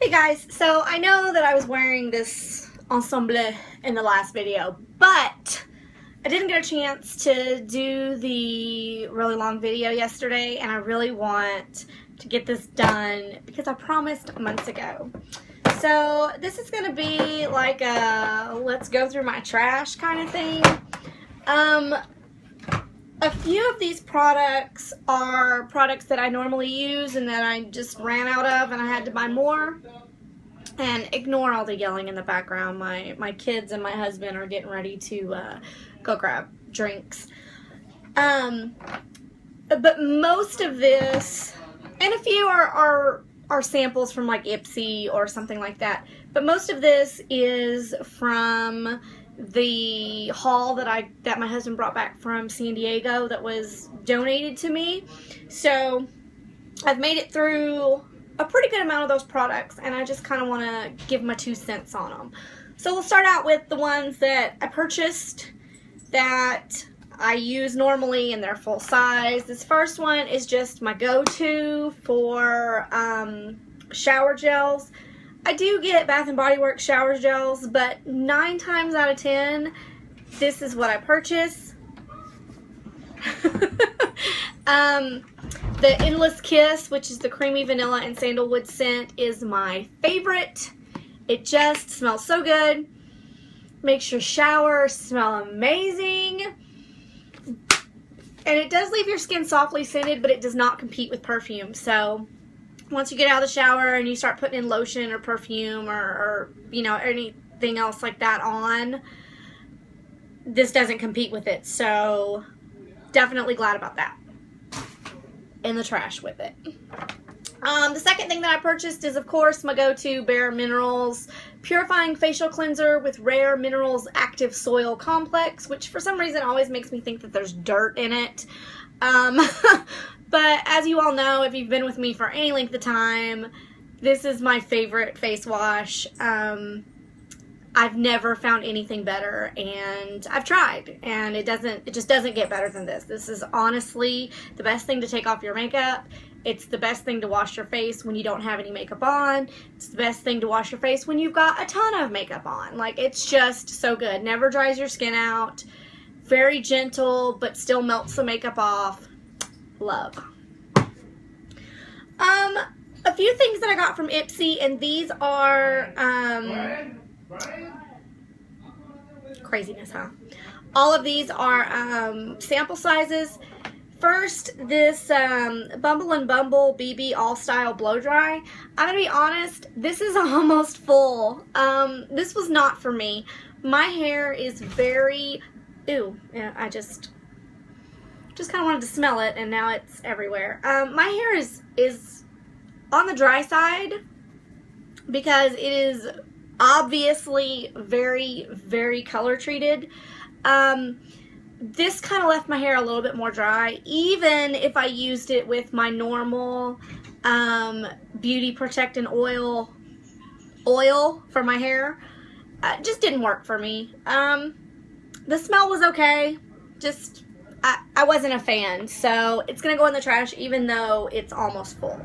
Hey guys, so I know that I was wearing this ensemble in the last video, but I didn't get a chance to do the really long video yesterday, and I really want to get this done because I promised months ago. So this is going to be like a let's go through my trash kind of thing. A few of these products are products that I normally use and that I just ran out of and I had to buy more. And ignore all the yelling in the background. My kids and my husband are getting ready to go grab drinks. But most of this, and a few are samples from like Ipsy or something like that. But most of this is from the haul that my husband brought back from San Diego that was donated to me. So I've made it through a pretty good amount of those products, and I just kind of want to give my 2 cents on them. So we'll start out with the ones that I purchased that I use normally and they're full size. This first one is just my go-to for shower gels. I do get Bath & Body Works shower gels, but 9 times out of 10, this is what I purchase. The Endless Kiss, which is the creamy vanilla and sandalwood scent, is my favorite. It just smells so good. Makes your shower smell amazing. And it does leave your skin softly scented, but it does not compete with perfume. So once you get out of the shower and you start putting in lotion or perfume or you know, anything else like that on, this doesn't compete with it. So definitely glad about that. In the trash with it. The second thing that I purchased is, of course, my go-to Bare Minerals Purifying Facial Cleanser with Rare Minerals Active Soil Complex, which for some reason always makes me think that there's dirt in it. But as you all know, if you've been with me for any length of time, this is my favorite face wash. I've never found anything better, and I've tried, and it just doesn't get better than this. This is honestly the best thing to take off your makeup. It's the best thing to wash your face when you don't have any makeup on. It's the best thing to wash your face when you've got a ton of makeup on. Like, it's just so good. Never dries your skin out. Very gentle, but still melts the makeup off. Love. A few things that I got from Ipsy, and these are, craziness, huh? All of these are sample sizes. First, this Bumble and Bumble BB All Style Blow Dry. I'm gonna be honest, this is almost full. This was not for me. My hair is very, yeah, I just kind of wanted to smell it, and now it's everywhere. My hair is on the dry side because it is obviously very, very color treated. This kind of left my hair a little bit more dry, even if I used it with my normal Beauty Protectant oil for my hair. It just didn't work for me. The smell was okay, just I wasn't a fan, so it's gonna go in the trash even though it's almost full.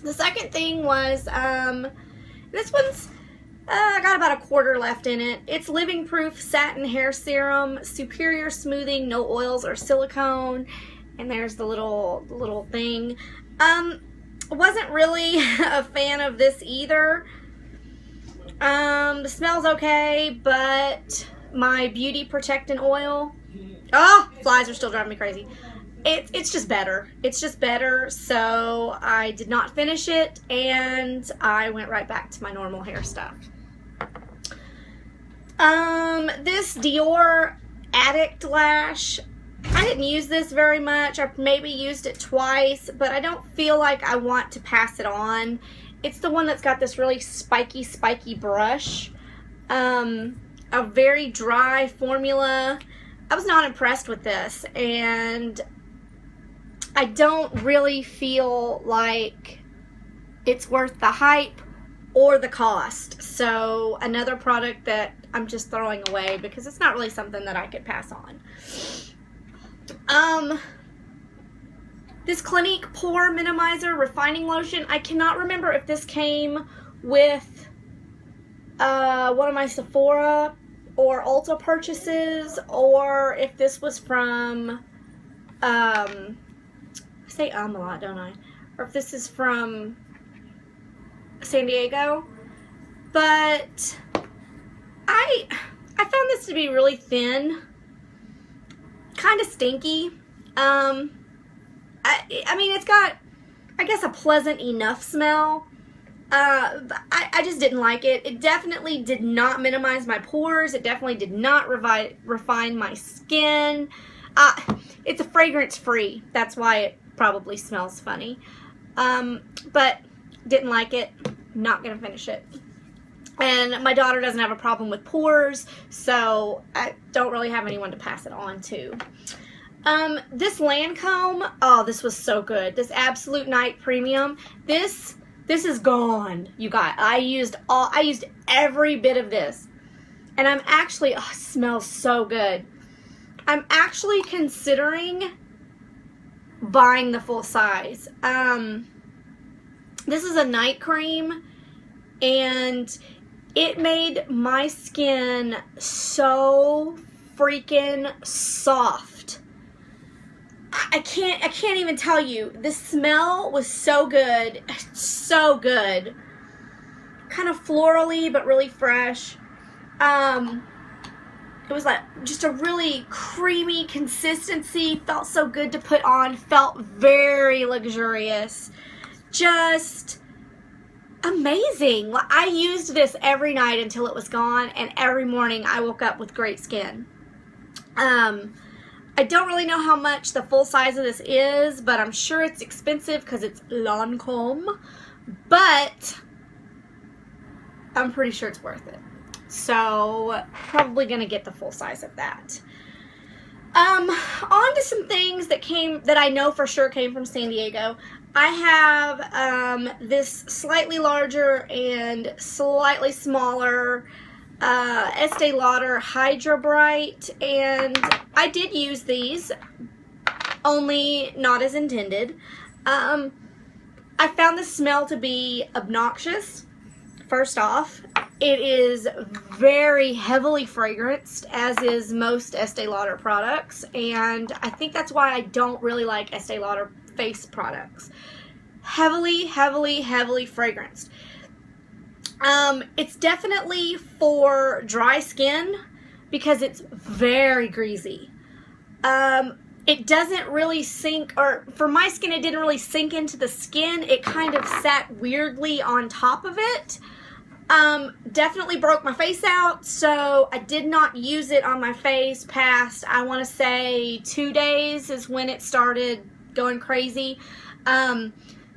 The second thing was this one's I got about a quarter left in it. It's Living Proof Satin Hair Serum, Superior Smoothing, No Oils or Silicone. And there's the little thing. Wasn't really a fan of this either. The smell's okay, but my Beauty Protectant oil, flies are still driving me crazy. It's just better. It's just better, so I did not finish it, and I went right back to my normal hair stuff. This Dior Addict Lash, I didn't use this very much. I maybe used it twice, but I don't feel like I want to pass it on. It's the one that's got this really spiky brush. A very dry formula. I was not impressed with this, and I don't really feel like it's worth the hype or the cost. So another product that I'm just throwing away because it's not really something that I could pass on. This Clinique Pore Minimizer Refining Lotion, I cannot remember if this came with one of my Sephora or Ulta purchases, or if this was from, I say a lot, don't I? Or if this is from San Diego. But I found this to be really thin, kind of stinky. I mean, it's got, I guess, a pleasant enough smell. I just didn't like it. It definitely did not minimize my pores. It definitely did not refine my skin. It's a fragrance free. That's why it probably smells funny. But didn't like it. Not gonna finish it. And my daughter doesn't have a problem with pores, so I don't really have anyone to pass it on to. This Lancome, oh, this was so good. This Absolute Night Premium. This is gone, you guys. I used every bit of this. And I'm actually, oh, it smells so good. I'm actually considering buying the full size. This is a night cream, and it made my skin so freaking soft. I can't even tell you. The smell was so good. So good. Kind of florally, but really fresh. It was like just a really creamy consistency. Felt so good to put on. Felt very luxurious. Just amazing. I used this every night until it was gone, and every morning I woke up with great skin. I don't really know how much the full size of this is, but I'm sure it's expensive because it's Lancome, but I'm pretty sure it's worth it. So probably gonna get the full size of that. On to some things that I know for sure came from San Diego. I have this slightly larger and slightly smaller Este Lauder Hydra Bright, and I did use these, only not as intended. I found the smell to be obnoxious. First off, it is very heavily fragranced, as is most Este Lauder products, and I think that's why I don't really like Este Lauder face products. Heavily fragranced. It's definitely for dry skin because it's very greasy. It doesn't really sink, or for my skin, it didn't really sink into the skin. It kind of sat weirdly on top of it. Definitely broke my face out, so I did not use it on my face past, I want to say, 2 days is when it started going crazy.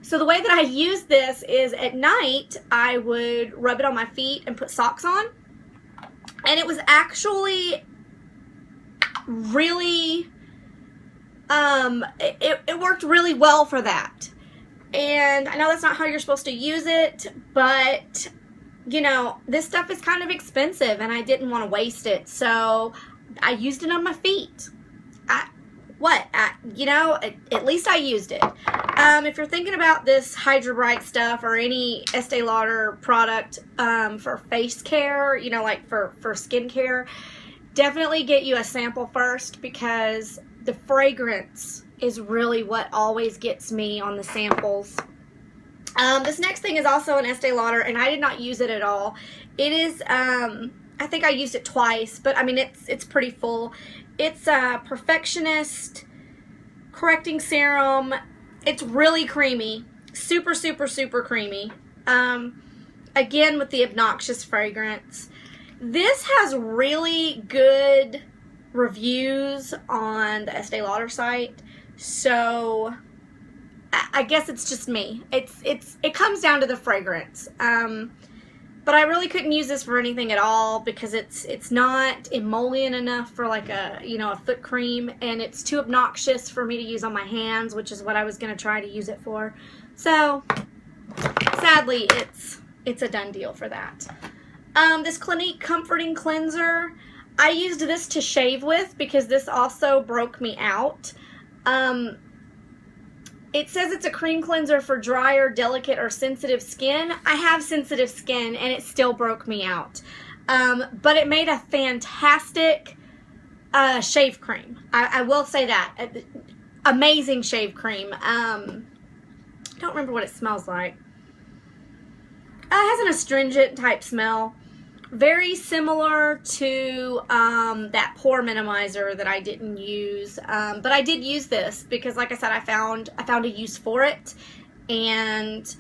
So the way that I use this is at night, I would rub it on my feet and put socks on. And it was actually really, it worked really well for that. And I know that's not how you're supposed to use it, but, you know, this stuff is kind of expensive and I didn't want to waste it. So I used it on my feet. You know, at least I used it. If you're thinking about this Hydra Bright stuff or any Este Lauder product for face care, you know, like for skincare, definitely get you a sample first, because the fragrance is really what always gets me on the samples. This next thing is also an Este Lauder, and I did not use it at all. It is, I think I used it twice, but I mean, it's pretty full. It's a Perfectionist Correcting Serum. It's really creamy. Super creamy. Again, with the obnoxious fragrance. This has really good reviews on the Este Lauder site, so I guess it's just me. It comes down to the fragrance. But I really couldn't use this for anything at all because it's not emollient enough for like a foot cream, and it's too obnoxious for me to use on my hands, which is what I was going to try to use it for. So sadly, it's a done deal for that. This Clinique Comforting Cleanser, I used this to shave with because this also broke me out. It says it's a cream cleanser for drier, delicate, or sensitive skin. I have sensitive skin, and it still broke me out. But it made a fantastic shave cream. I will say that. Amazing shave cream. I don't remember what it smells like. It has an astringent type smell. Very similar to that pore minimizer that I didn't use, but I did use this because, like I said, I found a use for it. And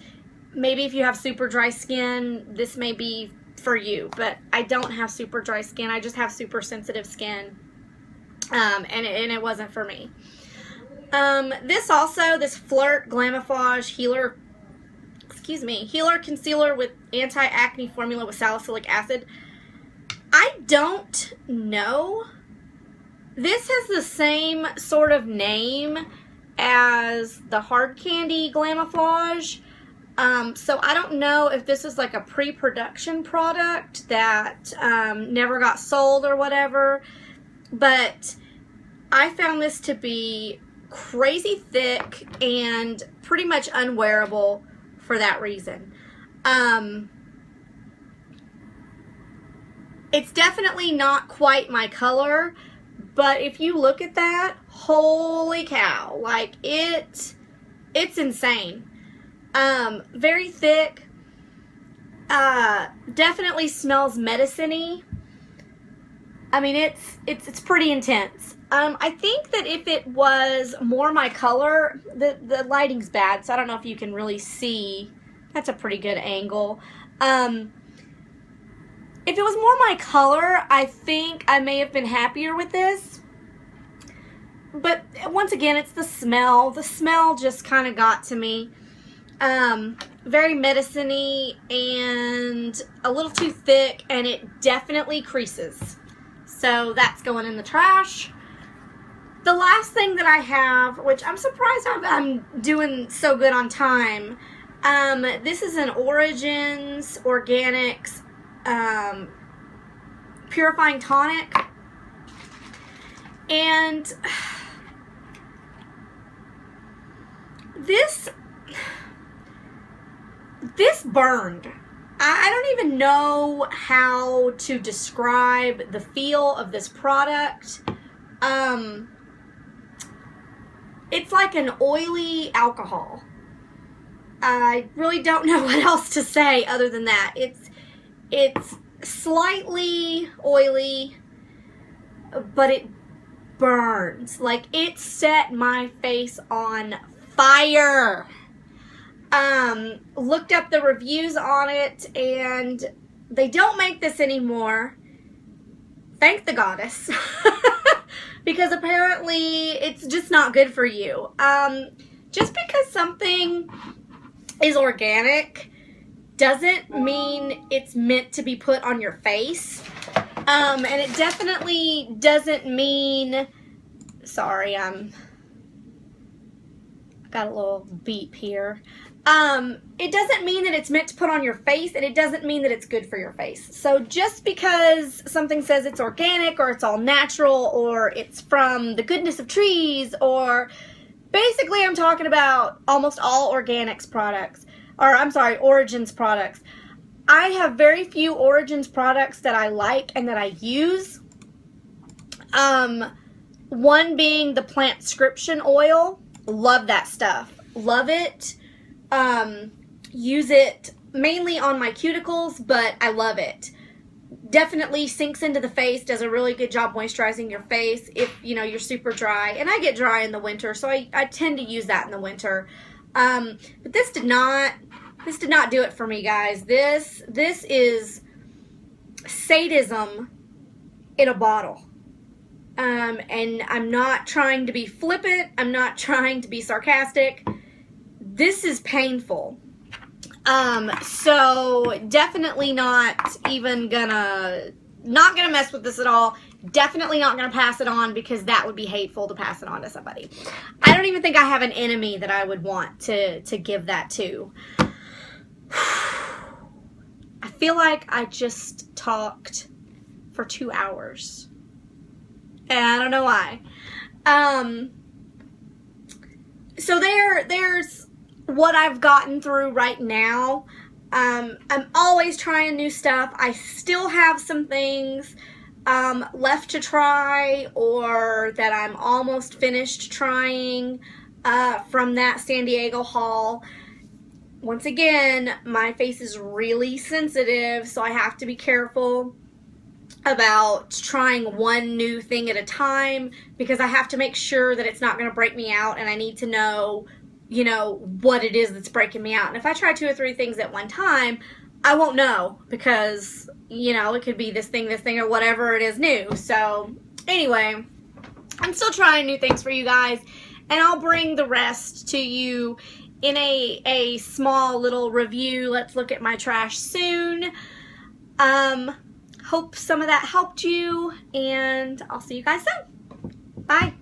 maybe if you have super dry skin, this may be for you. But I don't have super dry skin. I just have super sensitive skin, and it wasn't for me. This Flirt Glamiflage Healer. Healer Concealer with Anti-Acne Formula with Salicylic Acid. I don't know. This has the same sort of name as the Hard Candy Glamiflage. So I don't know if this is like a pre-production product that never got sold or whatever. But I found this to be crazy thick and pretty much unwearable for that reason. It's definitely not quite my color, but if you look at that, holy cow, like it's insane. Very thick, definitely smells medicine-y. I mean, it's pretty intense. I think that if it was more my color, the lighting's bad, so I don't know if you can really see. That's a pretty good angle. If it was more my color, I think I may have been happier with this. But once again, it's the smell. The smell just kind of got to me. Very medicine-y and a little too thick, and it definitely creases. So that's going in the trash. The last thing that I have, which I'm surprised I'm doing so good on time, this is an Origins Organics Purifying Tonic. And this burned. I don't even know how to describe the feel of this product. It's like an oily alcohol. I really don't know what else to say other than that. It's slightly oily, but it burns. Like, it set my face on fire. Looked up the reviews on it, and they don't make this anymore. Thank the goddess. Because apparently it's just not good for you. Just because something is organic doesn't mean it's meant to be put on your face. And it definitely doesn't mean... Sorry, I've got a little beep here. It doesn't mean that it's meant to put on your face, and it doesn't mean that it's good for your face. So just because something says it's organic, or it's all natural, or it's from the goodness of trees, or basically I'm talking about almost all organics products, or I'm sorry, Origins products. I have very few Origins products that I like and that I use. One being the Plantscription oil. Love that stuff. Love it. Use it mainly on my cuticles, but I love it. Definitely sinks into the face, does a really good job moisturizing your face if, you know, you're super dry. And I get dry in the winter, so I tend to use that in the winter. But this did not do it for me, guys. This is sadism in a bottle. And I'm not trying to be flippant. I'm not trying to be sarcastic. This is painful. So definitely not gonna mess with this at all. Definitely not gonna pass it on, because that would be hateful to pass it on to somebody. I don't even think I have an enemy that I would want to give that to. I feel like I just talked for 2 hours. And I don't know why. So there's what I've gotten through right now. I'm always trying new stuff. I still have some things left to try, or that I'm almost finished trying from that San Diego haul. Once again, my face is really sensitive, so I have to be careful about trying one new thing at a time, because I have to make sure that it's not going to break me out, and I need to know, you know, what it is that's breaking me out. And if I try 2 or 3 things at one time, I won't know, because, you know, it could be this thing, or whatever it is new. So anyway, I'm still trying new things for you guys, and I'll bring the rest to you in a small little review. Let's look at my trash soon. Hope some of that helped you, and I'll see you guys soon. Bye.